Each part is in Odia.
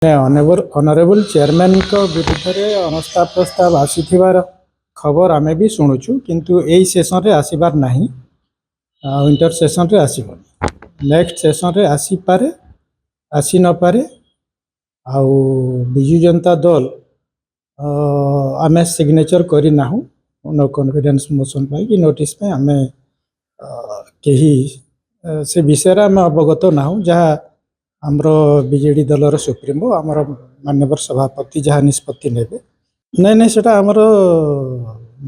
ଅନରେବୁଲ ଚେୟାରମ୍ୟାନଙ୍କ ବିରୁଦ୍ଧରେ ଅନାସ୍ଥା ପ୍ରସ୍ତାବ ଆସିଥିବାର ଖବର ଆମେ ବି ଶୁଣୁଛୁ, କିନ୍ତୁ ଏଇ ସେସନରେ ଆସିବାର ନାହିଁ। ୱିଣ୍ଟର ସେସନରେ ଆସିବନି, ନେକ୍ସଟ ସେସନରେ ଆସିପାରେ, ଆସି ନପାରେ। ଆଉ ବିଜୁ ଜନତା ଦଳ ଆମେ ସିଗ୍ନେଚର କରିନାହୁଁ नो कॉन्फिडेंस मोशन ପାଇଁ କି ନୋଟିସ୍ ପାଇଁ। ଆମେ କେହି ସେ ବିଷୟରେ ଆମେ ଅବଗତ ନାହୁଁ। ଯାହା ଆମର ବିଜେଡି ଦଳର ସୁପ୍ରିମୋ ଆମର ମାନ୍ୟବର ସଭାପତି ଯାହା ନିଷ୍ପତ୍ତି ନେବେ। ନାଇଁ, ସେଟା ଆମର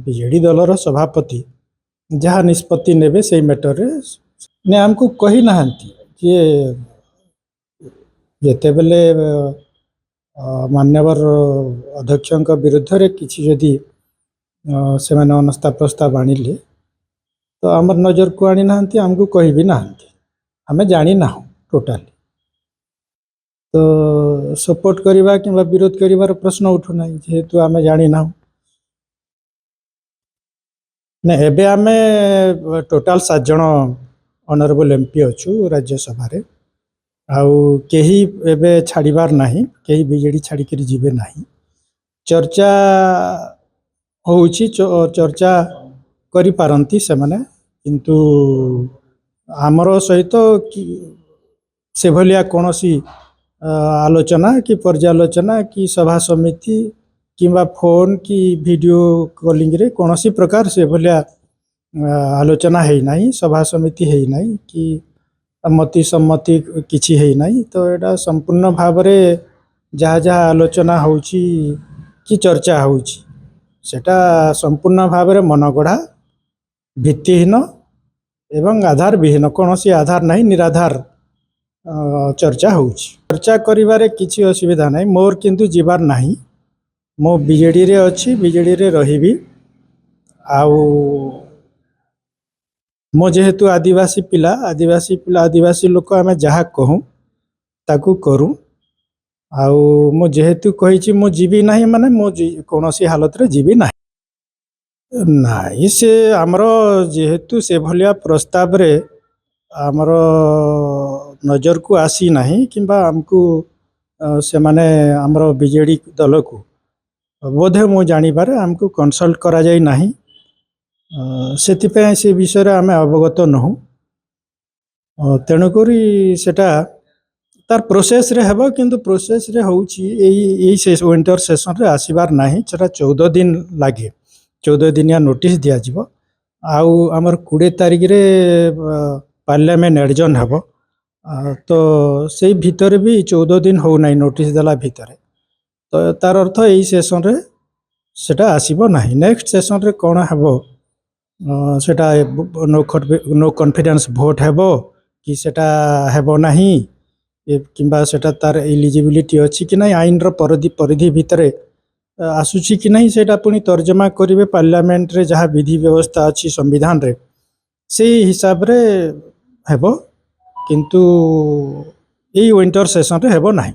ବିଜେଡି ଦଳର ସଭାପତି ଯାହା ନିଷ୍ପତ୍ତି ନେବେ ସେଇ ମ୍ୟାଟରରେ ଆମକୁ କହି ନାହାନ୍ତି ଯେ ଯେତେବେଳେ ମାନ୍ୟବର ଅଧ୍ୟକ୍ଷଙ୍କ ବିରୁଦ୍ଧରେ କିଛି ଯଦି ସେମାନେ ଅନାସ୍ଥା ପ୍ରସ୍ତାବ ଆଣିଲେ ତ ଆମର ନଜରକୁ ଆଣି ନାହାନ୍ତି, ଆମକୁ କହିବି ନାହାନ୍ତି। ଆମେ ଜାଣିନାହୁଁ ଟୋଟାଲି। ତ ସପୋର୍ଟ କରିବା କିମ୍ବା ବିରୋଧ କରିବାର ପ୍ରଶ୍ନ ଉଠୁନାହିଁ, ଯେହେତୁ ଆମେ ଜାଣିନାହୁଁ। ନା, ଏବେ ଆମେ ଟୋଟାଲ 7 ଜଣ ଅନରେବୁଲ ଏମ୍ପି ଅଛୁ ରାଜ୍ୟସଭାରେ। ଆଉ କେହି ଏବେ ଛାଡ଼ିବାର ନାହିଁ, କେହି ବିଜେଡ଼ି ଛାଡ଼ିକିରି ଯିବେ ନାହିଁ। ଚର୍ଚ୍ଚା ହେଉଛି, ଚର୍ଚ୍ଚା କରିପାରନ୍ତି ସେମାନେ, କିନ୍ତୁ ଆମର ସହିତ ସେଭଳିଆ କୌଣସି ଆଲୋଚନା କି ପର୍ଯ୍ୟାଲୋଚନା କି ସଭା ସମିତି କିମ୍ବା ଫୋନ କି ଭିଡ଼ିଓ କଲିଂରେ କୌଣସି ପ୍ରକାର ସେଭଳିଆ ଆଲୋଚନା ହେଇନାହିଁ, ସଭା ସମିତି ହେଇନାହିଁ କି ମତି ସମ୍ମତି କିଛି ହେଇନାହିଁ। ତ ଏଇଟା ସମ୍ପୂର୍ଣ୍ଣ ଭାବରେ ଯାହା ଯାହା ଆଲୋଚନା ହେଉଛି କି ଚର୍ଚ୍ଚା ହେଉଛି ସେଟା ସମ୍ପୂର୍ଣ୍ଣ ଭାବରେ ମନଗଢ଼ା, ଭିତ୍ତିହୀନ ଏବଂ ଆଧାର ବିହୀନ, କୌଣସି ଆଧାର ନାହିଁ, ନିରାଧାର ଚର୍ଚ୍ଚା ହେଉଛି। ଚର୍ଚ୍ଚା କରିବାରେ କିଛି ଅସୁବିଧା ନାହିଁ, ମୋର କିନ୍ତୁ ଯିବାର ନାହିଁ। ମୁଁ ବିଜେଡ଼ିରେ ଅଛି, ବିଜେଡ଼ିରେ ରହିବି। ଆଉ ମୁଁ ଯେହେତୁ ଆଦିବାସୀ ଲୋକ, ଆମେ ଯାହା କହୁଁ ତାକୁ କରୁ। ଆଉ ମୁଁ ଯେହେତୁ କହିଛି ମୁଁ ଯିବି ନାହିଁ, ମାନେ ମୁଁ କୌଣସି ହାଲତରେ ଯିବି ନାହିଁ। ନାଇଁ, ସେ ଆମର ଯେହେତୁ ସେଭଳିଆ ପ୍ରସ୍ତାବରେ ଆମର ନଜରକୁ ଆସିନାହିଁ କିମ୍ବା ଆମକୁ ସେମାନେ ଆମର ବିଜେଡ଼ି ଦଳକୁ ବୋଧେ ମୁଁ ଜାଣିବାରେ ଆମକୁ କନସଲ୍ଟ କରାଯାଇ ନାହିଁ। ସେଥିପାଇଁ ସେ ବିଷୟରେ ଆମେ ଅବଗତ ନୁହଁ। ତେଣୁକରି ସେଟା ତାର ପ୍ରୋସେସରେ ହେବ, କିନ୍ତୁ ପ୍ରୋସେସରେ ହେଉଛି ଏଇ ୱିଣ୍ଟର ସେସନରେ ଆସିବାର ନାହିଁ। ସେଟା 14 ଦିନ ଲାଗେ, 14 ଦିନିଆ ନୋଟିସ୍ ଦିଆଯିବ। ଆଉ ଆମର 20 ତାରିଖରେ ପାର୍ଲାମେଣ୍ଟ ଏଡଜର୍ନ ହେବ। ତ ସେଇ ଭିତରେ ବି 14 ଦିନ ହେଉନାହିଁ ନୋଟିସ୍ ଦେଲା ଭିତରେ। ତ ତାର ଅର୍ଥ ଏଇ ସେସନରେ ସେଟା ଆସିବ ନାହିଁ। ନେକ୍ସଟ ସେସନରେ କ'ଣ ହେବ, ସେଟା नो कॉन्फिडेंस ଭୋଟ ହେବ କି ସେଟା ହେବ ନାହିଁ, କିମ୍ବା ସେଟା ତାର ଏଲିଜିବିଲିଟି ଅଛି କି ନାହିଁ, ଆଇନର ପରିଧି ଭିତରେ ଆସୁଛି କି ନାହିଁ, ସେଇଟା ପୁଣି ତର୍ଜମା କରିବେ ପାର୍ଲାମେଣ୍ଟରେ। ଯାହା ବିଧି ବ୍ୟବସ୍ଥା ଅଛି ସମ୍ବିଧାନରେ, ସେଇ ହିସାବରେ ହେବ, କିନ୍ତୁ ଏଇ ୱିଣ୍ଟର ସେସନରେ ହେବ ନାହିଁ।